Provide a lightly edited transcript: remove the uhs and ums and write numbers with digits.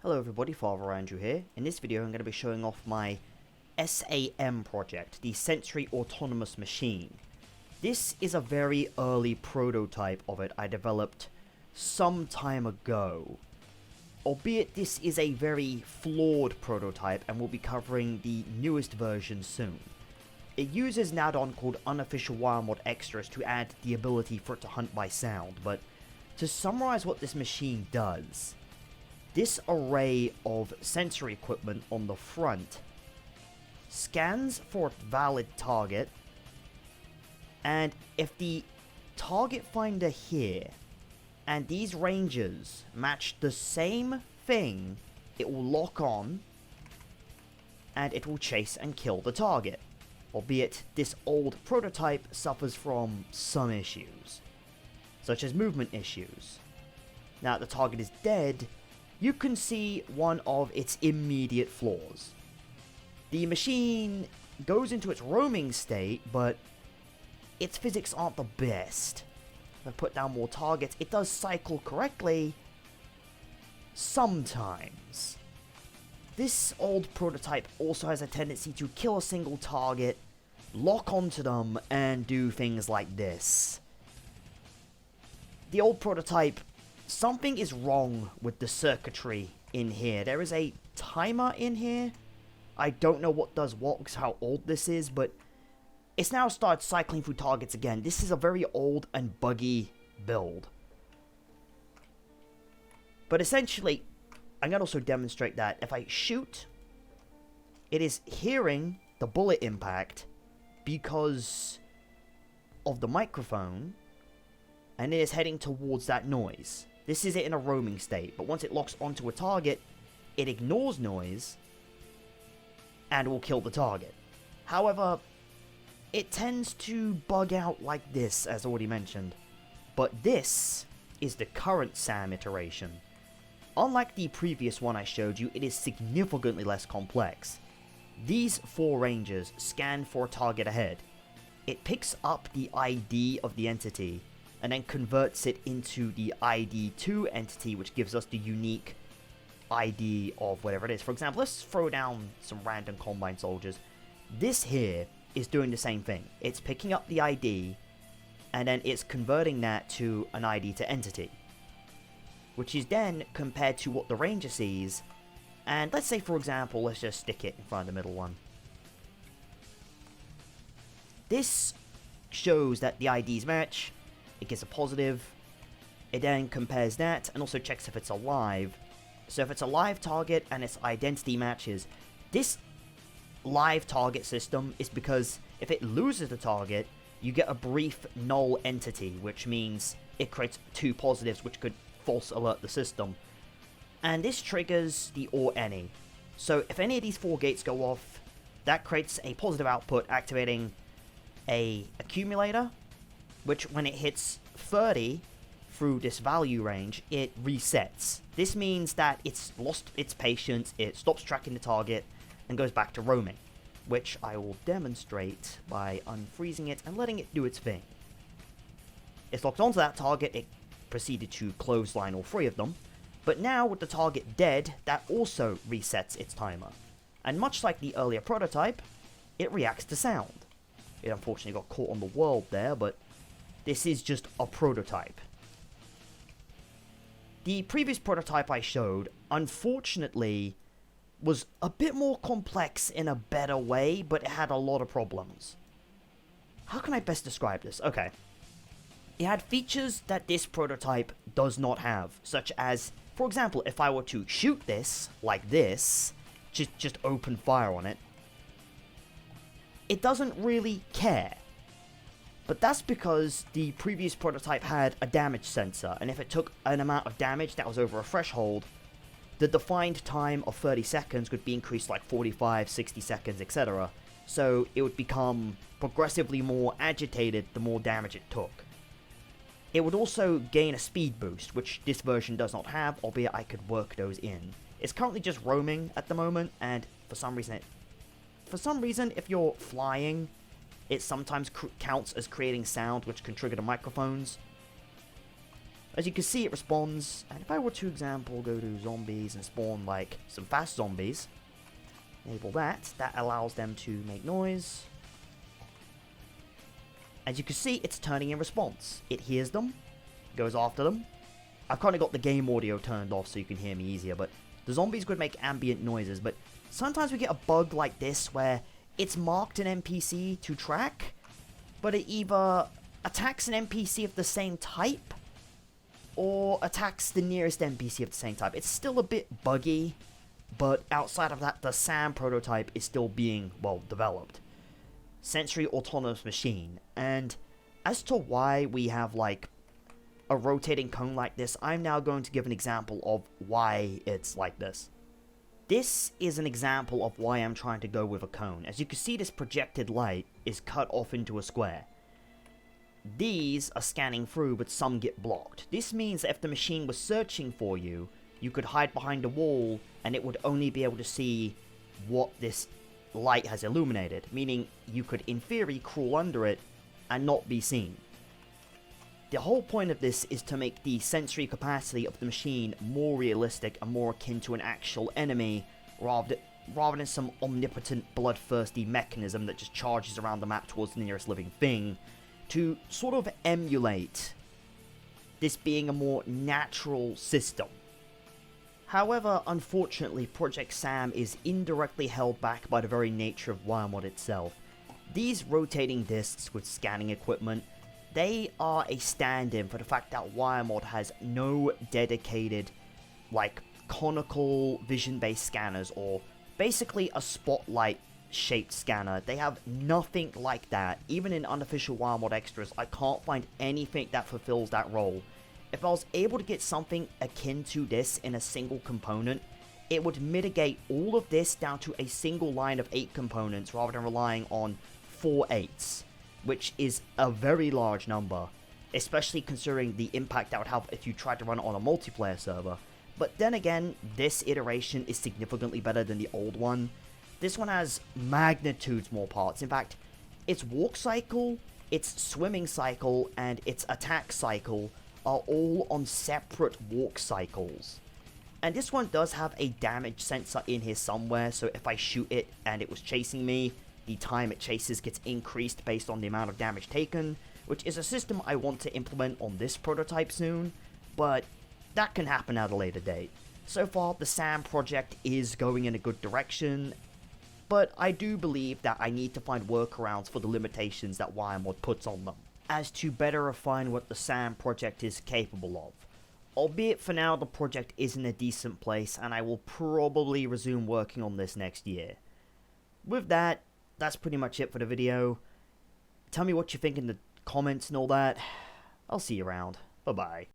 Hello everybody, Father Andrew here. In this video I'm going to be showing off my S.A.M project, the Sensory Autonomous Machine. This is a very early prototype of it I developed some time ago. Albeit this is a very flawed prototype and we'll be covering the newest version soon. It uses an add-on called Unofficial Wiremod Extras to add the ability for it to hunt by sound, but to summarize what this machine does, this array of sensory equipment on the front scans for a valid target, and if the target finder here and these ranges match the same thing, it will lock on and it will chase and kill the target. Albeit this old prototype suffers from some issues, such as movement issues. Now that the target is dead, you can see one of its immediate flaws. The machine goes into its roaming state, but its physics aren't the best. If I put down more targets, it does cycle correctly sometimes. This old prototype also has a tendency to kill a single target, lock onto them, and do things like this. The old prototype, something is wrong with the circuitry in here. There is a timer in here. I don't know what does what because how old this is, but it's now started cycling through targets again. This is a very old and buggy build. But essentially, I'm going to also demonstrate that if I shoot, it is hearing the bullet impact because of the microphone, and it is heading towards that noise. This is it in a roaming state, but once it locks onto a target, it ignores noise and will kill the target. However, it tends to bug out like this, as already mentioned. But this is the current S.A.M iteration. Unlike the previous one I showed you, it is significantly less complex. These four ranges scan for a target ahead. It picks up the ID of the entity and then converts it into the ID2 entity, which gives us the unique ID of whatever it is. For example, let's throw down some random Combine soldiers. This here is doing the same thing. It's picking up the ID and then it's converting that to an ID to entity, which is then compared to what the ranger sees. And let's say, for example, let's just stick it in front of the middle one. This shows that the IDs match. It gets a positive. It then compares that and also checks if it's alive. So if it's a live target and its identity matches, this live target system is because if it loses the target, you get a brief null entity, which means it creates two positives which could false alert the system. And this triggers the or any. So if any of these four gates go off, that creates a positive output activating a accumulator, which when it hits 30 through this value range, it resets. This means that it's lost its patience, it stops tracking the target, and goes back to roaming, which I will demonstrate by unfreezing it and letting it do its thing. It's locked onto that target, it proceeded to clothesline all three of them, but now with the target dead, that also resets its timer. And much like the earlier prototype, it reacts to sound. It unfortunately got caught on the world there, but this is just a prototype. The previous prototype I showed, unfortunately, was a bit more complex in a better way, but it had a lot of problems. How can I best describe this? Okay. It had features that this prototype does not have, such as, for example, if I were to shoot this, like this, just open fire on it, it doesn't really care. But that's because the previous prototype had a damage sensor, and if it took an amount of damage that was over a threshold, the defined time of 30 seconds could be increased like 45, 60 seconds, etc. So it would become progressively more agitated the more damage it took. It would also gain a speed boost, which this version does not have, albeit I could work those in. It's currently just roaming at the moment, and for some reason, if you're flying, it sometimes counts as creating sound, which can trigger the microphones. As you can see, it responds, and if I were to, example, go to zombies and spawn, like, some fast zombies, enable that, that allows them to make noise. As you can see, it's turning in response. It hears them, goes after them. I've kind of got the game audio turned off so you can hear me easier, but the zombies could make ambient noises, but sometimes we get a bug like this where it's marked an NPC to track, but it either attacks an NPC of the same type, or attacks the nearest NPC of the same type. It's still a bit buggy, but outside of that, the S.A.M prototype is still being, well, developed. Sensory autonomous machine, and as to why we have, like, a rotating cone like this, I'm now going to give an example of why it's like this. This is an example of why I'm trying to go with a cone. As you can see, this projected light is cut off into a square. These are scanning through, but some get blocked. This means that if the machine was searching for you, you could hide behind a wall, and it would only be able to see what this light has illuminated, meaning you could, in theory, crawl under it and not be seen. The whole point of this is to make the sensory capacity of the machine more realistic and more akin to an actual enemy, rather than some omnipotent, bloodthirsty mechanism that just charges around the map towards the nearest living thing, to sort of emulate this being a more natural system. However, unfortunately, Project S.A.M is indirectly held back by the very nature of wiremod itself. These rotating discs with scanning equipment, they are a stand-in for the fact that wiremod has no dedicated, like, conical vision-based scanners, or basically a spotlight-shaped scanner. They have nothing like that. Even in unofficial wiremod extras, I can't find anything that fulfills that role. If I was able to get something akin to this in a single component, it would mitigate all of this down to a single line of 8 components rather than relying on 4 8s, which is a very large number, especially considering the impact that would have if you tried to run it on a multiplayer server. But then again, this iteration is significantly better than the old one. This one has magnitudes more parts. In fact, its walk cycle, its swimming cycle, and its attack cycle are all on separate walk cycles. And this one does have a damage sensor in here somewhere, so if I shoot it and it was chasing me, the time it chases gets increased based on the amount of damage taken, which is a system I want to implement on this prototype soon, but that can happen at a later date. So far, the S.A.M project is going in a good direction, but I do believe that I need to find workarounds for the limitations that wiremod puts on them, as to better refine what the S.A.M project is capable of. Albeit for now the project is in a decent place, and I will probably resume working on this next year. With that, that's pretty much it for the video. Tell me what you think in the comments and all that. I'll see you around. Bye bye.